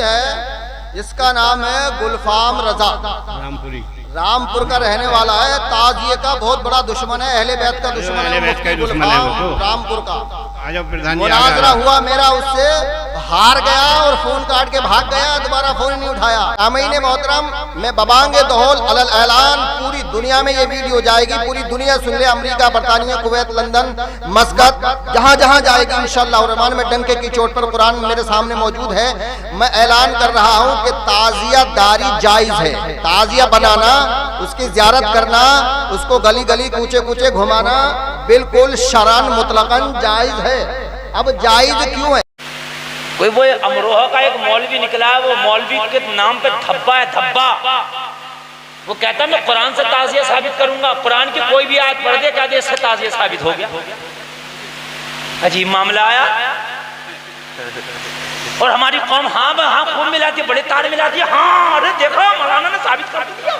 ہے اس کا نام ہے گلفام رضا، رامپور کا رہنے والا ہے، تعزیے کا بہت بڑا دشمن ہے، اہل بیت کا دشمن ہے، مفتی گلفام رامپور کا۔ مناظرہ ہوا میرا اس سے، ہار گیا اور فون کاٹ کے بھاگ گیا، دوبارہ فون نہیں اٹھایا۔ سامعین محترم، میں ببانگ دہول علل اعلان پوری دنیا میں یہ ویڈیو جائے گی، پوری دنیا سن لے، امریکہ، برطانیہ، کویت، لندن، مسقط، جہاں جہاں جائے گی انشاءاللہ الرحمن۔ میں ڈنکے کی چوٹ پر قرآن میرے سامنے موجود ہے، میں اعلان کر رہا ہوں کہ تعزیہ داری جائز ہے، تعزیہ بنانا، اس کی زیارت کرنا، اس کو گلی گلی کوچے کوچے گھمانا بالکل شرعاً مطلقاً جائز ہے۔ اب جائز کیوں ہے؟ کوئی وہ امروہہ کا ایک مولوی نکلا ہے، وہ مولوی کے نام پہ دھبا ہے، دھبا۔ وہ کہتا ہے میں قرآن سے تعزیہ ثابت کروں گا، قرآن کی کوئی بھی آیت پڑھ دے کہہ دے اس سے تعزیہ ثابت ہو گیا۔ عجیب معاملہ آیا۔ اور ہماری قوم ہاں خوب ملاتی ہے، بڑے تار ملاتی ہے، ہاں ارے دیکھو مولانا نے ثابت کر دیا۔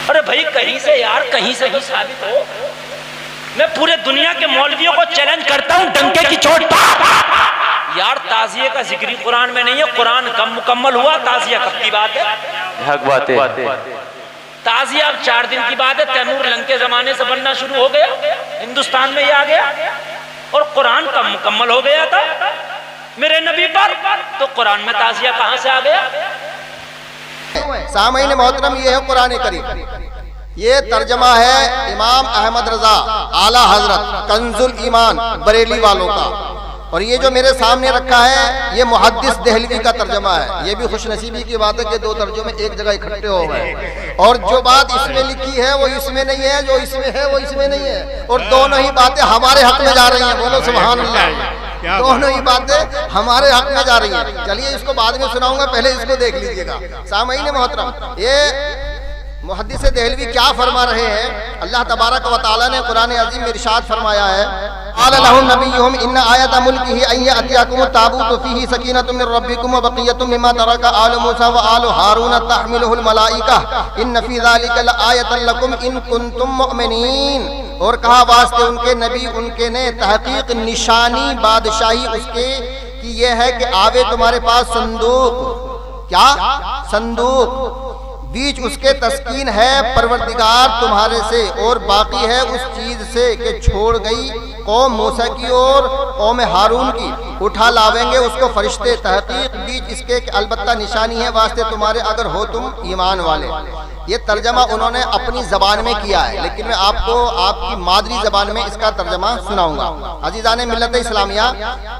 ارے بھائی کہیں سے یار، کہیں سے ہی ثابت ہو۔ میں پورے دنیا کے مولویوں کو چیلنج کرتا ہوں ڈنکے کی چوٹ پر، یار تعزیہ کا ذکری قرآن میں نہیں ہے، قرآن کم مکمل ہوا، تعزیہ کب کی بات ہے؟ حق بات ہے۔ تعزیہ اب 4 دن کی بات ہے، تیمور لنگ کے زمانے سے بننا شروع ہو گیا، ہندوستان میں یہ آ گیا، اور قرآن کب مکمل ہو گیا تھا میرے نبی پر، تو قرآن میں تعزیہ کہاں سے آ گیا؟ سامعین محترم، یہ ہے قرآن کریم، یہ ترجمہ ہے امام احمد رضا اعلیٰ حضرت کنز الایمان بریلی والوں کا، اور یہ جو میرے سامنے رکھا ہے یہ محدث دہلوی کا ترجمہ ہے۔ یہ بھی خوش نصیبی کی بات ہے کہ 2 ترجمے ایک جگہ اکٹھے ہو گئے، اور جو بات اس میں لکھی ہے وہ اس میں نہیں ہے، جو اس میں ہے وہ اس میں نہیں ہے، اور دونوں ہی باتیں ہمارے حق میں جا رہی ہیں، بولو سبحان اللہ، دونوں ہی باتیں ہمارے حق میں جا رہی ہیں۔ چلیے اس کو بعد میں سناؤں گا، پہلے اس کو دیکھ لیجئے گا۔ سامعین محترم، یہ محدث دہلوی کیا فرما رہے ہیں؟ اللہ تبارک و تعالیٰ نے قرآن عظیم میں ارشاد فرمایا ہے، قال لهم نبيهم ان آیت ملکه ان یأتیکم التابوت فیہ سکینۃ من ربکم وبقیۃ مما ترک آل موسیٰ وآل ہارون تحملہ الملائکہ ان فی ذلک لآیۃ لکم ان کنتم مؤمنین۔ اور کہا واسطے ان کے نبی ان کے نے، تحقیق نشانی بادشاہی اس کے کہ یہ ہے کہ آوے تمہارے پاس صندوق، کیا صندوق، بیچ اس کے تسکین ہے پروردگار تمہارے سے، اور باقی ہے اس چیز سے کہ چھوڑ گئی قوم موسیٰ کی اور قوم ہارون کی، اٹھا لاویں گے اس کو فرشتے، تحقیق بیچ اس کے کہ البتہ نشانی ہے واسطے تمہارے اگر ہو تم ایمان والے۔ یہ ترجمہ انہوں نے اپنی زبان میں کیا ہے، لیکن میں آپ کو آپ کی مادری زبان میں اس کا ترجمہ سناؤں گا۔ عزیزان ملت اسلامیہ،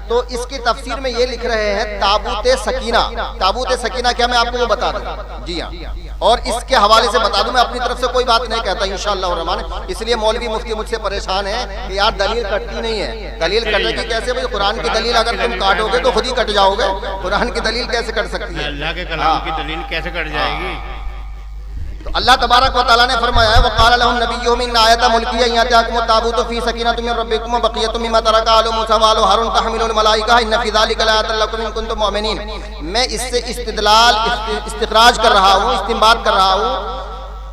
تو اس کی تفسیر میں یہ لکھ رہے ہیں تابوت سکینہ۔ تابوت سکینہ کیا، میں آپ کو وہ بتا دوں، جی ہاں، اور اس کے حوالے سے بتا دوں، میں اپنی طرف سے کوئی بات نہیں کہتا انشاءاللہ الرحمن، اس لیے مولوی مفتی مجھ سے پریشان ہیں کہ یار دلیل کٹتی نہیں ہے۔ دلیل کٹے گی کیسے بھائی؟ قرآن کی دلیل اگر تم کاٹو گے تو خود ہی کٹ جاؤ گے، قرآن کی دلیل کیسے کٹ سکتی ہے؟ اللہ کے کلام کی دلیل کیسے کٹ جائے گی؟ تو اللہ تبارک و تعالیٰ نے فرمایا ہے وقال لهم نبيهم ان آیت ملکیہ ان یأتیکم التابوت فیہ سکینۃ من ربکم وبقیۃ مما ترک آل موسیٰ وآل ہارون تحملہ الملائکہ ان فی ذلک لآیۃ لکم ان کنتم مؤمنین۔ میں اس سے استخراج کر رہا ہوں، استنباط کر رہا ہوں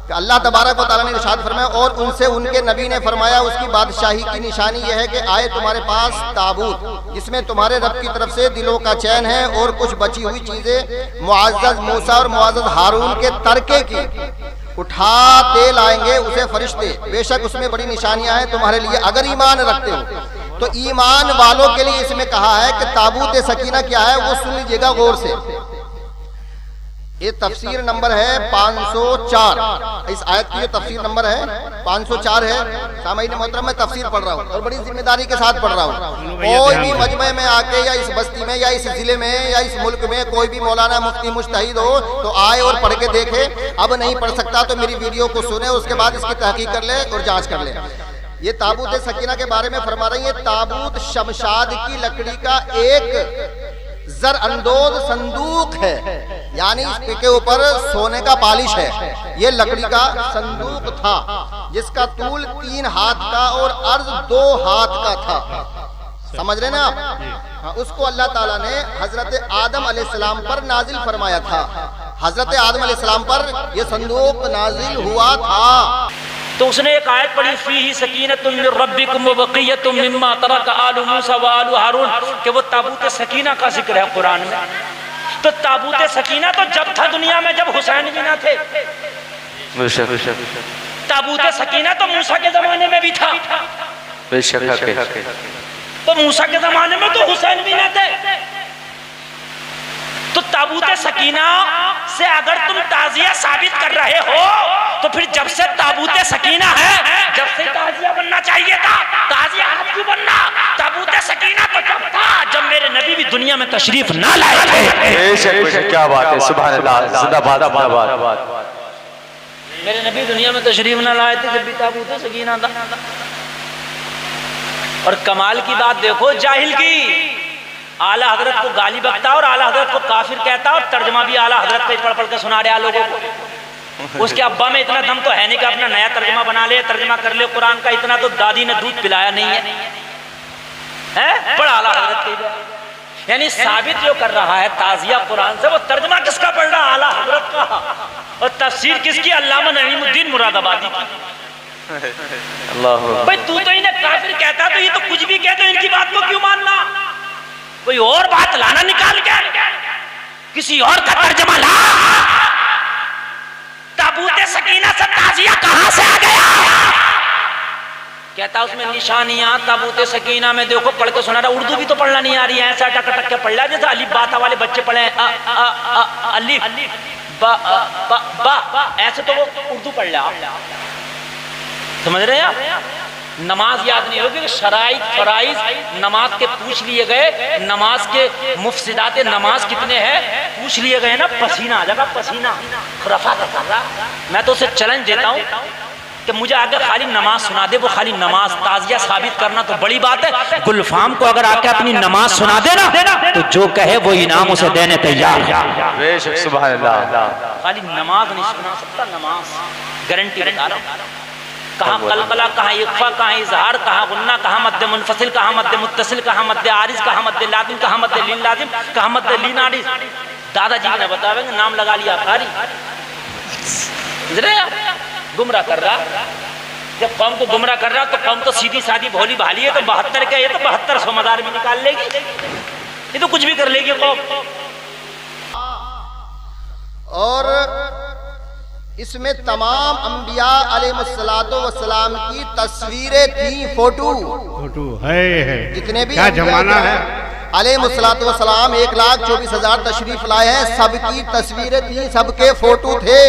کہ اللہ تبارک و تعالیٰ نے ارشاد فرمایا، اور ان سے ان کے نبی نے فرمایا اس کی بادشاہی کی نشانی یہ ہے کہ آئے تمہارے پاس تابوت جس میں تمہارے رب کی طرف سے دلوں کا چین ہے، اور کچھ بچی ہوئی چیزیں معزز موسیٰ اور معزز ہارون کے ترکے کی، اٹھاتے لائیں گے اسے فرشتے، بے شک اس میں بڑی نشانیاں ہیں تمہارے لیے اگر ایمان رکھتے ہو۔ تو ایمان والوں کے لیے اس میں کہا ہے کہ تابوت سکینہ کیا ہے، وہ سن لیجئے گا غور سے۔ یہ تفسیر نمبر ہے 504، اس آیت کی جو تفسیر نمبر ہے 504 ہے۔ سامعین محترم، میں تفسیر پڑھ رہا ہوں اور بڑی ذمہ داری کے ساتھ پڑھ رہا ہوں۔ کوئی بھی مجمع میں آ کے یا اس بستی میں یا اس ضلع میں یا اس ملک میں کوئی بھی مولانا مفتی مجتہد ہو تو آئے اور پڑھ کے دیکھے، اب نہیں پڑھ سکتا تو میری ویڈیو کو سنے، اس کے بعد اس کی تحقیق کر لے اور جانچ کر لے۔ یہ تابوت سکینہ کے بارے میں فرما رہی ہے، تابوت شمشاد کی لکڑی کا ایک زر اندوز صندوق ہے، یعنی اس کے اوپر سونے کا پالش ہے۔ یہ لکڑی کا صندوق تھا جس کا طول 3 ہاتھ کا اور عرض 2 ہاتھ کا تھا۔ سمجھ رہے نا آپ؟ اس کو اللہ تعالیٰ نے حضرت آدم علیہ السلام پر نازل فرمایا تھا۔ حضرت آدم علیہ السلام پر یہ صندوق نازل ہوا تھا۔ تو اس نے ایک آیت پڑھی فیہ سکینۃ من ربکم وبقیۃ مما ترک آل موسیٰ وآل ہارون کہ وہ تابوت سکینہ کا ذکر ہے قرآن میں. تو تابوت سکینہ تو جب تھا دنیا میں جب حسین بھی نہ تھے. تابوت سکینہ تو موسیٰ کے زمانے میں بھی تھا. تو موسیٰ کے زمانے میں تو حسین بھی نہ تھے. تو تابوت سکینہ سے اگر تم تعزیہ ثابت کر رہے ہو تو پھر جب سے تابوت سکینہ ہے جب سے تعزیہ بننا چاہیے تھا. تعزیہ آج کیوں بننا؟ تابوت سکینہ تو جب تھا جب میرے نبی بھی دنیا میں تشریف نہ لائے تھے. کیا بات ہے، سبحان اللہ، زندہ باد زندہ باد. میرے نبی دنیا میں تشریف نہ لائے تھے جب بھی تابوت سکینہ تھا. اور کمال کی بات دیکھو جاہل کی، اعلیٰ حضرت کو گالی بکتا اور اعلیٰ حضرت کو کافر کہتا اور ترجمہ بھی اعلیٰ حضرت پہ پڑھ کے سنا رہا لوگوں کو. اس کے ابا میں اتنا دم تو ہے نہیں کہ اپنا نیا ترجمہ بنا لے، ترجمہ کر لے قرآن کا. اتنا تو دادی نے دودھ پلایا نہیں ہے. پڑھ اعلیٰ حضرت کے یعنی ثابت جو کر رہا ہے تعزیہ قرآن سے، وہ ترجمہ کس کا پڑھ رہا؟ اعلیٰ حضرت کا. اور تفسیر کس کی؟ علامہ نعیم الدین مراد آبادی کی. اللہ بھائی تو انہیں کافر کہتا تو یہ تو کچھ بھی کہتے، ان کی بات کو کیوں ماننا؟ کوئی اور بات لانا نکال کے، کسی اور کا ترجمہ لا. تابوت سکینہ سے تعزیہ کہاں سے آ گیا؟ کہتا اس میں نشانیاں تابوت سکینہ میں دیکھو پڑھ کے سنا رہا. اردو بھی تو پڑھنا نہیں آ رہی ہے، ایسا ٹک ٹک کے پڑھ رہا جیسا الف باتا والے بچے پڑھے الف با ایسے تو وہ اردو پڑھ رہا. سمجھ رہے ہیں آپ؟ نماز یاد نہیں ہوگی، شرائط فرائض نماز کے پوچھ لیے گئے، نماز کے مفسدات نماز کتنے ہیں پوچھ لیے گئے نا. پسینہ آ جائے گا، پسینہ خرافات کر رہا. میں تو اسے چیلنج دیتا ہوں کہ مجھے آگے خالی نماز سنا دے، وہ خالی نماز. تعزیہ ثابت کرنا تو بڑی بات ہے. گلفام کو اگر آ کے اپنی نماز سنا دے نا تو جو کہے وہ انعام اسے دینے تیار. سبحان اللہ. خالی نماز نہیں سنا سکتا، نماز گارنٹی بتا رہا ہوں. کہاں قلقلہ، کہاں اخفا، کہاں اظہار، کہاں غنہ، کہاں مد منفصل، کہاں مد متصل، کہاں مد عارض، کہاں مد لازم، کہاں مد لین لازم، کہاں مد لین عارض. دادا جی نے بتاویں گے، نام لگا لیا قاری. گمراہ کر رہا. جب قوم کو گمراہ کر رہا تو قوم تو سیدھی سادھی بھولی بھالی ہے. تو 72 کے یہ تو 7200 مدار بھی نکال لے گی، یہ تو کچھ بھی کر لے گی قوم. اور اس میں تمام انبیاء علیہ السلام کی تصویریں تھیں. فوٹو ہے جتنے بھی کیا زمانہ ہے. علیہ السلام 1,24,000 تشریف لائے ہیں. سب کی تصویریں تھیں، سب کے فوٹو تھے.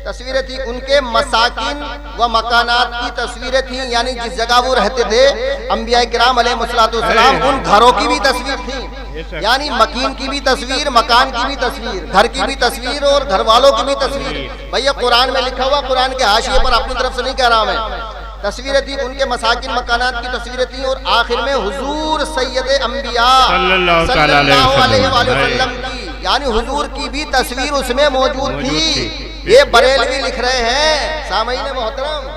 تصویریں تھیں ان کے مساکن و مکانات کی تصویریں تھیں، یعنی جس جگہ وہ رہتے تھے انبیاء کرام علیہ السلام ان گھروں کی بھی تصویر تھی. یعنی مکین کی بھی تصویر، مکان کی بھی تصویر، گھر کی بھی تصویر اور گھر والوں کی بھی تصویر. بھئی قرآن میں لکھا ہوا، قرآن کے حاشیے پر اپنی طرف سے نہیں کہہ رہا میں. تصویریں تھیں ان کے مساکن مکانات کی تصویریں تھیں. اور آخر میں حضور سید انبیاء صلی اللہ علیہ وسلم کی یعنی حضور کی بھی تصویر اس میں موجود تھی. یہ بریلوی لکھ رہے ہیں سامعین محترم.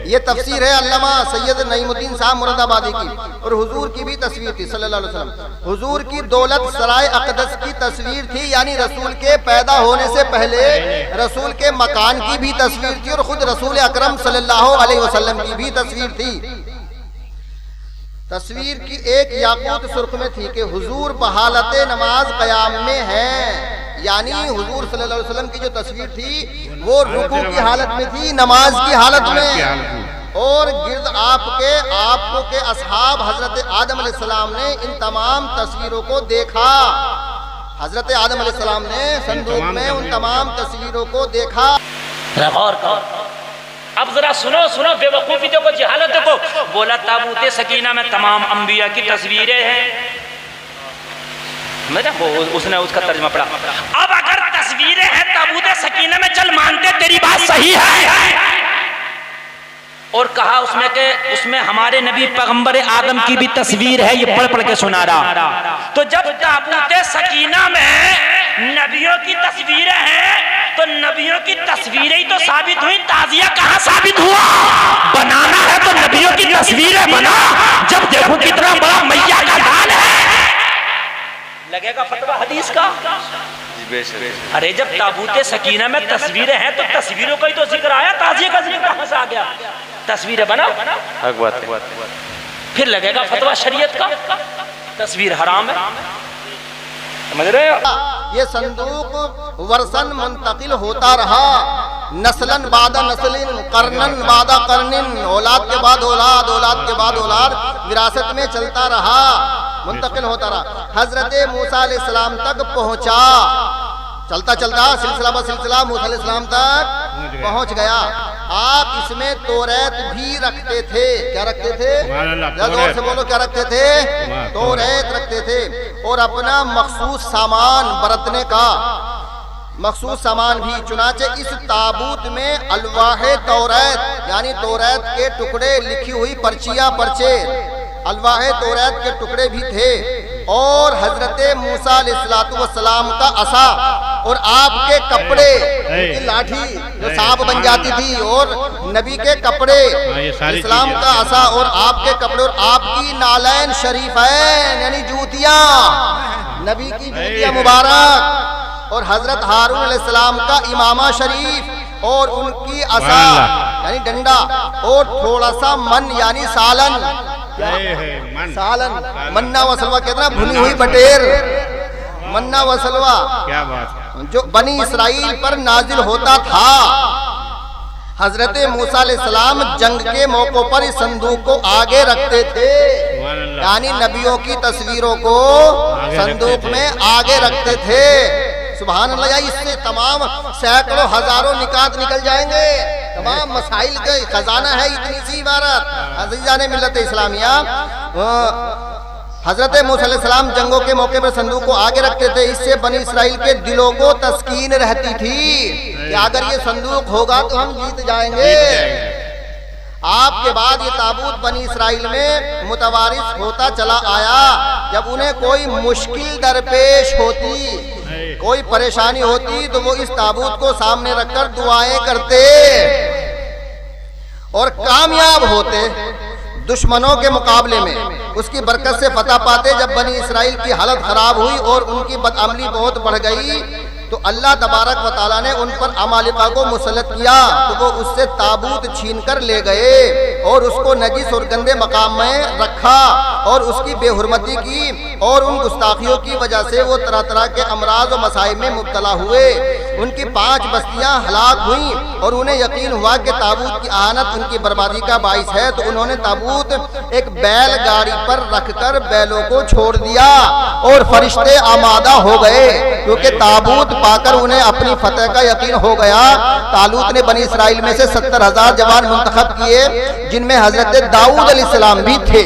یہ تفسیر ہے علامہ سید نعیم الدین صاحب مراد آبادی کی. اور حضور کی بھی تصویر تھی صلی اللہ علیہ وسلم. حضور کی دولت سرائے اقدس کی تصویر تھی، یعنی رسول کے پیدا ہونے سے پہلے رسول کے مکان کی بھی تصویر تھی. اور خود رسول اکرم صلی اللہ علیہ وسلم کی بھی تصویر تھی. تصویر کی ایک یاقوت سرخ میں تھی کہ حضور بحالت نماز قیام میں ہیں. یعنی حضور صلی اللہ علیہ وسلم کی جو تصویر تھی وہ رکوع کی حالت میں تھی، نماز کی حالت میں. اور گرد آپ کے اصحاب حضرت آدم علیہ السلام نے ان تمام تصویروں کو دیکھا. حضرت آدم علیہ السلام نے صندوق میں ان تمام تصویروں کو دیکھا. غور کرو. اب ذرا سنو بے وقوفی دیکھو، جہالت دیکھو. بولا تابوت سکینہ میں تمام انبیاء کی تصویریں ہیں. اس نے اس کا ترجمہ پڑھا. اب اگر تصویریں ہیں تابوت سکینہ میں، چل مانتے تیری بات صحیح ہے. اور کہا اس میں کہ اس میں ہمارے نبی پیغمبر آدم کی بھی تصویر ہے. یہ پڑھ کے سنا رہا. تو جب تابوت سکینہ میں نبیوں کی تصویریں ہیں تو نبیوں کی تصویریں ہی تو ثابت ہوئی. تعزیہ کہاں ثابت ہوا؟ بنانا ہے تو نبیوں کی تصویریں بنا. جب دیکھو کتنا بڑا میاں کا ڈال ہے، لگے گا فتویٰ حدیث کا. ارے جب تابوت سکینہ میں تصویریں ہیں تو تصویروں کا ہی تو ذکر آیا، تعزیے کا ذکر کہاں سے آ گیا؟ تصویریں بنا حق بات ہے۔ پھر لگے گا فتویٰ شریعت کا تصویر حرام ہے، سمجھ رہے ہو؟ یہ صندوق ورثن منتقل ہوتا رہا، نسلن بعد نسلن، قرنن بعد قرنن، اولاد کے بعد اولاد، اولاد کے بعد اولاد، وراثت میں چلتا رہا، منتقل ہوتا رہا، حضرت موسیٰ علیہ السلام تک پہنچا، چلتا چلتا سلسلہ بسلسلہ موسیٰ علیہ السلام تک پہنچ گیا۔ آپ اس میں توریت بھی رکھتے تھے، کیا رکھتے تھے؟ زور سے بولو، کیا رکھتے تھے؟ توریت رکھتے تھے، اور اپنا مخصوص سامان برتنے کا مخصوص سامان بھی۔ چنانچہ اس تابوت میں الواح توریت یعنی توریت کے ٹکڑے، لکھی ہوئی پرچیاں، پرچے، الواح توریت کے ٹکڑے بھی تھے، اور حضرت موسیٰ علیہ السلام کا عصا، اور آپ کے کپڑے، ان کی لاٹھی جو سانپ بن جاتی تھی، اور نبی کے کپڑے، اسلام کا عصا اور آپ کے کپڑے، اور آپ کی نالین شریفین یعنی جوتیاں، نبی کی جوتیاں مبارک، اور حضرت ہارون علیہ السلام کا امامہ شریف، اور ان کی عصا یعنی ڈنڈا، اور تھوڑا سا من یعنی سالن، سالن، منا و سلوہ کہتے ہیں، بھنی ہوئی بٹیر، منا و سلوہ، کیا بات، جو بنی اسرائیل پر نازل ہوتا تھا۔ حضرت موسیٰ علیہ السلام جنگ کے موقع پر اس صندوق کو آگے رکھتے تھے، یعنی نبیوں کی تصویروں کو صندوق میں آگے رکھتے تھے۔ سبحان اللہ، یا اس سے تمام سینکڑوں ہزاروں نکات نکل جائیں گے، تمام مسائل کا خزانہ ہے اتنی سی عبارت۔ عزیزان ملت اسلامیہ، حضرت موسیٰ علیہ السلام جنگوں کے موقع پر صندوق کو آگے رکھتے تھے، اس سے بنی اسرائیل کے دلوں کو تسکین رہتی تھی کہ اگر یہ صندوق ہوگا تو ہم جیت جائیں گے۔ آپ کے بعد یہ تابوت بنی اسرائیل میں متوارث ہوتا چلا آیا۔ جب انہیں کوئی مشکل درپیش ہوتی، کوئی پریشانی ہوتی، تو وہ اس تابوت کو سامنے رکھ کر دعائیں کرتے اور کامیاب ہوتے دشمنوں کے مقابلے میں، اس کی برکت سے فتح پاتے۔ جب بنی اسرائیل کی حالت خراب ہوئی اور ان کی بدعملی بہت بڑھ گئی تو اللہ تبارک و تعالیٰ نے ان پر عمالقہ کو مسلط کیا، تو وہ اس سے تابوت چھین کر لے گئے اور اس کو نجس اور گندے مقام میں رکھا اور اس کی بے حرمتی کی، اور ان گستاخیوں کی وجہ سے وہ طرح طرح کے امراض و مصائب میں مبتلا ہوئے۔ ان کی 5 بستیاں ہلاک ہوئیں اور انہیں یقین ہوا کہ تابوت کی اہانت ان کی بربادی کا باعث ہے، تو انہوں نے تابوت ایک بیل گاڑی پر رکھ کر بیلوں کو چھوڑ دیا اور فرشتے آمادہ ہو گئے، کیونکہ تابوت پا کر انہیں اپنی فتح کا یقین ہو گیا۔ طالوت نے بنی اسرائیل میں سے 70,000 جوان منتخب کیے، جن میں حضرت داؤد علیہ السلام بھی تھے۔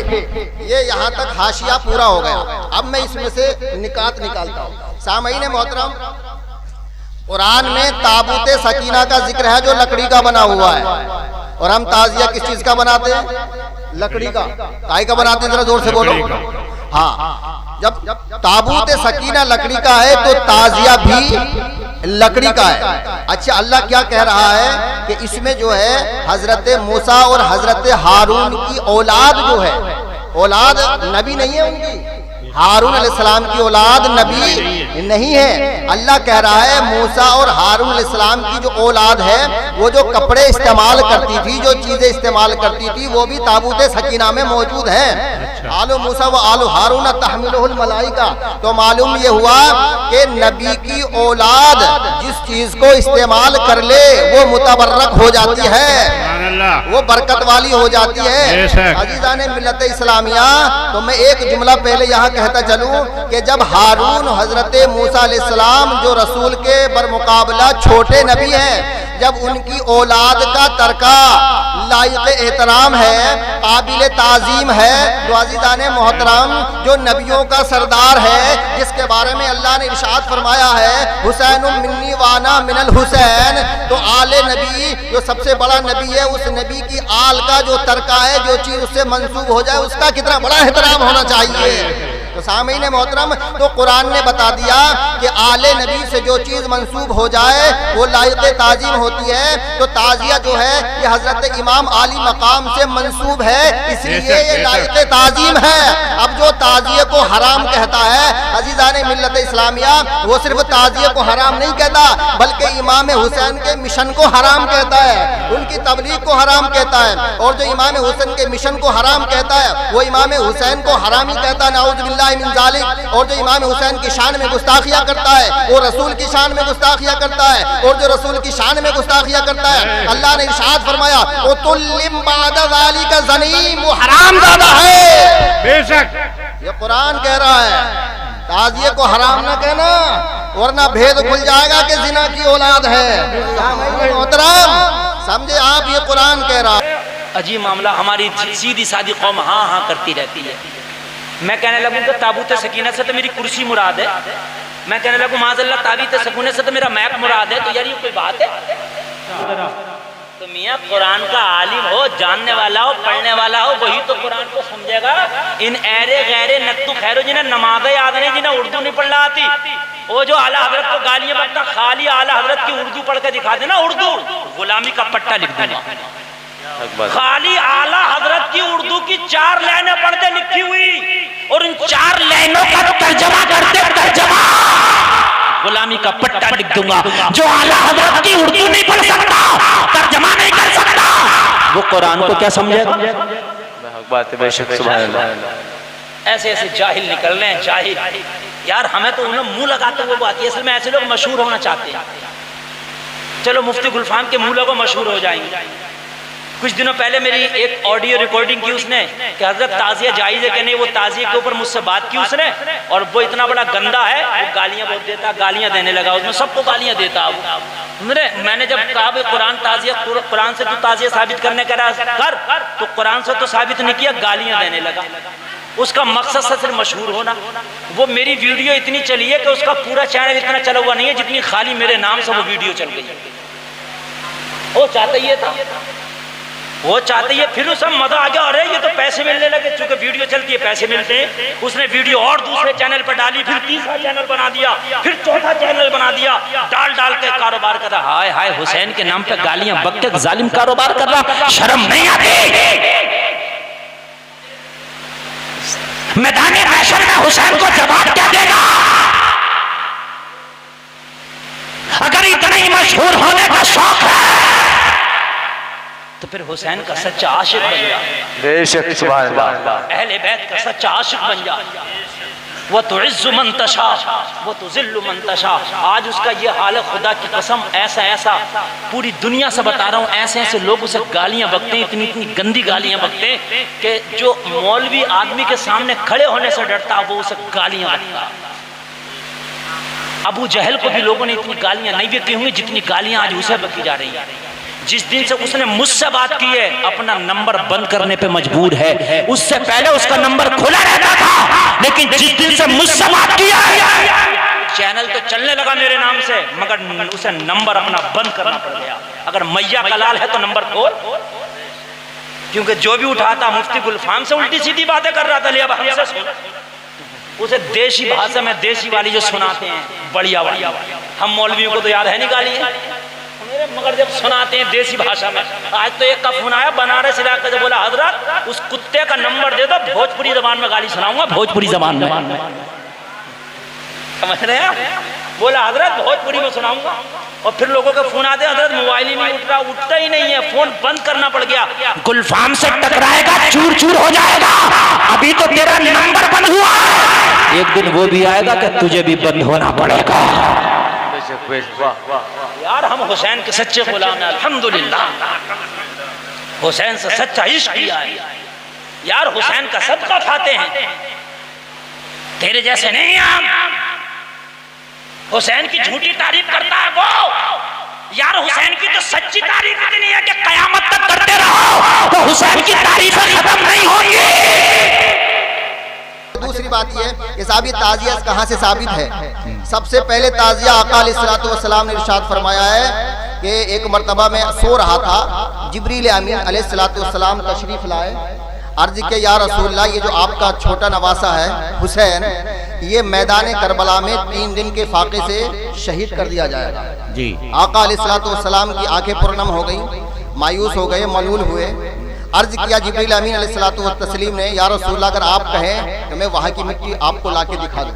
یہ یہاں تک حاشیہ پورا ہو گیا۔ اب میں اس میں سے نکات نکالتا ہوں۔ سامعین محترم، قرآن میں تابوت سکینہ کا ذکر ہے جو لکڑی کا بنا ہوا ہے، اور ہم تعزیہ کس چیز کا بناتے ہیں؟ لکڑی کا۔ کائی کا بناتے ہیں؟ ذرا زور سے بولو۔ ہاں، جب تابوت سکینہ لکڑی کا ہے تو تعزیہ بھی لکڑی کا ہے۔ اچھا، اللہ کیا کہہ رہا ہے کہ اس میں جو ہے حضرت موسیٰ اور حضرت ہارون کی اولاد جو ہے، اولاد نبی نہیں ہے ان کی، ہارون علیہ السلام کی اولاد نبی نہیں ہے۔ اللہ کہہ رہا ہے موسیٰ اور ہارون علیہ السلام کی جو اولاد ہے، وہ جو کپڑے استعمال کرتی تھی، جو چیزیں استعمال کرتی تھی، وہ بھی تابوت سکینہ میں موجود ہیں۔ آل موسیٰ و آل ہارون تحملہ الملائکہ، تو معلوم یہ ہوا کہ نبی کی اولاد جس چیز کو استعمال کر لے وہ متبرک ہو جاتی ہے، وہ برکت والی ہو جاتی ہے۔ عزیزان ملت اسلامیہ، تو میں ایک جملہ پہلے یہاں کہتا چلوں کہ جب ہارون حضرت موسیٰ علیہ السلام جو رسول کے برمقابلہ چھوٹے نبی ہیں، جب ان کی اولاد کا ترکہ لائق احترام ہے، قابل تعظیم ہے، تو عزیزان محترم جو نبیوں کا سردار ہے، جس کے بارے میں اللہ نے ارشاد فرمایا ہے حسین منی وانا من الحسین، تو آل نبی جو سب سے بڑا نبی ہے، اس نبی کی آل کا جو ترکہ ہے، جو چیز اس سے منسوب ہو جائے، اس کا کتنا بڑا احترام ہونا چاہیے۔ تو سامعین محترم، تو قرآن نے بتا دیا کہ آل نبی سے جو چیز منسوب ہو جائے وہ لائق تعظیم ہوتی ہے۔ تو تعزیہ جو ہے یہ حضرت امام عالی مقام سے منسوب ہے، اس لیے یہ لائق تعظیم ہے۔ اب جو تعزیہ کو حرام کہتا ہے، عزیز عزیزان ملت اسلامیہ وہ صرف تعزیے کو حرام نہیں کہتا بلکہ امام حسین کے مشن کو حرام کہتا ہے، ان کی تبلیغ کو حرام کہتا ہے، اور جو امام حسین کے مشن کو حرام کہتا ہے وہ امام حسین کو حرامی کہتا ہے، نعوذ باللہ من ذالک، اور جو امام حسین کی شان میں گستاخیاں کرتا ہے وہ رسول کی شان میں گستاخیاں کرتا ہے، اور جو رسول کی شان میں گستاخیاں کرتا ہے اللہ نے ارشاد فرمایا وَتُلِّمْ بَعْدَ ذَلِكَ زَنِيمٌ، وہ حرام زادہ ہے۔ بے شک یہ قرآن کہہ رہا ہے، تعزیے کو حرام نہ کہنا ورنہ بھید کھل جائے گا کہ زنا کی اولاد ہے۔ محترم سمجھے آپ، یہ قرآن کہہ رہا ہے۔ عجیب معاملہ، ہماری سیدھی سادی قوم ہاں ہاں کرتی رہتی ہے۔ میں کہنے لگوں کہ تابوت سکینہ سے تو میری کرسی مراد ہے، میں کہنے لگوں معاذ اللہ تابوت سکینہ سے تو میرا میک مراد ہے، تو یار یہ کوئی بات ہے؟ تو میاں قرآن کا عالم ہو، جاننے والا ہو، پڑھنے والا ہو، وہی تو قرآن کو سمجھے گا۔ ان ایرے غیرے نتو خیرو جنہیں نمازیں یاد نہیں، جنہیں اردو نہیں پڑھنا آتی، وہ جو اعلیٰ حضرت کو گالیاں بکتا، خالی اعلیٰ حضرت کی اردو پڑھ کے دکھا دینا، اردو غلامی کا پٹا لکھ دینا، خالی اعلیٰ حضرت کی اردو کی 4 لائنیں پڑھ دے لکھی ہوئی، اور ان 4 لائنوں کا ترجمہ کرتے، ترجمہ غلامی کا پٹا لکھ دوں گا۔ جو اعلیٰ حضرت کی اردو نہیں پڑھ سکتا، ترجمہ نہیں کر سکتا، وہ قرآن کو کیا سمجھے گا؟ بات ہے، بے شک سبحان اللہ۔ ایسے ایسے جاہل نکل رہے ہیں، جاہل یار، ہمیں تو انہیں منہ لگاتے ہوئے بات ہے۔ اصل میں ایسے لوگ مشہور ہونا چاہتے ہیں، چلو مفتی گلفام کے منہ لگو مشہور ہو جائیں گے۔ کچھ دنوں پہلے میری ایک آڈیو ریکارڈنگ کی اس نے کہ حضرت تعزیہ جائز ہے کہ نہیں، وہ تعزیے کے اوپر مجھ سے بات کی اس نے، اور وہ اتنا بڑا گندا ہے، وہ گالیاں بہت دیتا، گالیاں دینے لگا، اس میں سب کو گالیاں دیتا۔ میں نے جب کہا کہ قرآن تعزیہ، قرآن سے تو تعزیہ ثابت کرنے کا کر، تو قرآن سے تو ثابت نہیں کیا، گالیاں دینے لگا۔ اس کا مقصد سے صرف مشہور ہونا۔ وہ میری ویڈیو اتنی چلی ہے کہ اس کا پورا چینل اتنا چلا ہوا نہیں ہے جتنی خالی میرے نام سے وہ ویڈیو چل گئی ہے۔ وہ چاہتا یہ تھا، وہ چاہتے ہیں، پھر اس میں مزہ آ گیا، ارے یہ تو پیسے ملنے لگے، چونکہ ویڈیو چلتی ہے پیسے ملتے ہیں۔ اس نے ویڈیو اور دوسرے چینل پر ڈالی، پھر تیسرا چینل بنا دیا، پھر چوتھا چینل بنا دیا، ڈال کے کاروبار کر رہا۔ ہائے ہائے، حسین کے نام پہ گالیاں بک کے ظالم کاروبار کر رہا، شرم نہیں آتی؟ میدان محشر میں حسین کو جواب کیا دے گا؟ اگر اتنا ہی مشہور ہونے کا شوق ہے تو پھر حسین کا سچا عاشق بن جا، بے شک سبحان اللہ، اہل بیت کا سچا عاشق بن جا۔ وَتُعِزُّ مَن تَشَاءُ وَتُذِلُّ مَن تَشَاءُ۔ آج اس کا یہ حال ہے، خدا کی قسم، ایسا ایسا پوری دنیا سے بتا رہا ہوں، ایسے ایسے لوگ اسے گالیاں بکتے ہیں، اتنی گندی گالیاں بکتے ہیں کہ جو مولوی آدمی کے سامنے کھڑے ہونے سے ڈرتا وہ اسے گالیاں بکتا۔ ابو جہل کو بھی لوگوں نے اتنی گالیاں نہیں بکی ہوئی جتنی گالیاں آج اسے بکی جا رہی ہیں۔ جس دن سے اس نے مجھ سے بات کی ہے، اپنا نمبر بند کرنے پہ مجبور ہے۔ اس سے پہلے اس کا نمبر کھلا رہتا تھا، لیکن جس دن سے مجھ سے بات کی ہے، چینل تو چلنے لگا میرے نام سے، مگر اسے نمبر اپنا بند کرنا پڑ گیا۔ اگر میاں کا لال ہے تو نمبر کھول، کیونکہ جو بھی اٹھاتا مفتی گلفام سے الٹی سیدھی باتیں کر رہا تھا، لیا ہم سے سن، اسے دیسی بھاشا میں دیسی والی جو سناتے ہیں بڑھیا بڑھیا، ہم مولویوں کو تو یاد ہے نہیں گالی ہے، مگر جب سناتے ہیں دیسی بھاشا میں۔ آج تو ایک کا فون آیا بنارس علاقے سے، بولا حضرت اس کتے کا نمبر دے دو، بھوجپوری زبان میں گالی سناؤں گا، بھوجپوری زبان میں، سمجھ رہے ہیں؟ بولا حضرت بھوجپوری میں سناؤں گا، اور پھر لوگوں کے فون آتے ہیں حضرت موبائل ہی نہیں اٹھ رہا، اٹھتا ہی نہیں ہے، فون بند کرنا پڑ گیا۔ گلفام سے ٹکرائے گا، چور چور ہو جائے گا، ابھی تو تیرا نمبر بند ہوا، ایک دن وہ بھی آئے گا کہ تجھے بھی بند ہونا پڑے گا۔ یار ہم حسین کے سچے غلام ہیں، الحمدللہ حسین سے سچا عشق کیا ہے، یار حسین کا صدقہ کھاتے ہیں، تیرے جیسے نہیں ہم۔ حسین کی جھوٹی تعریف کرتا ہے وہ، یار حسین کی تو سچی تعریف اتنی ہے کہ قیامت تک کرتے رہو تو حسین کی تعریفیں ختم نہیں ہوں گی۔ دوسری بات یہ کہ ثابت تعزیہ کہاں سے ثابت ہے؟ سب سے پہلے تعزیہ آقا علیہ السلام نے ارشاد فرمایا ہے کہ ایک مرتبہ میں سو رہا تھا، جبریل امین علیہ السلام تشریف لائے، عرض کہ یا رسول اللہ یہ جو آپ کا چھوٹا نواسا ہے حسین، یہ میدان کربلا میں 3 دن کے فاقے سے شہید کر دیا جائے گا۔ جی آقا علیہ السلام کی آنکھیں پرنم ہو گئیں، مایوس ہو گئے، ملول ہوئے۔ عرض کیا جبریل امین علیہ السلام نے، یا رسول اللہ اگر آپ کہیں تو میں وہاں کی مٹی آپ کو لا کے دکھا دوں۔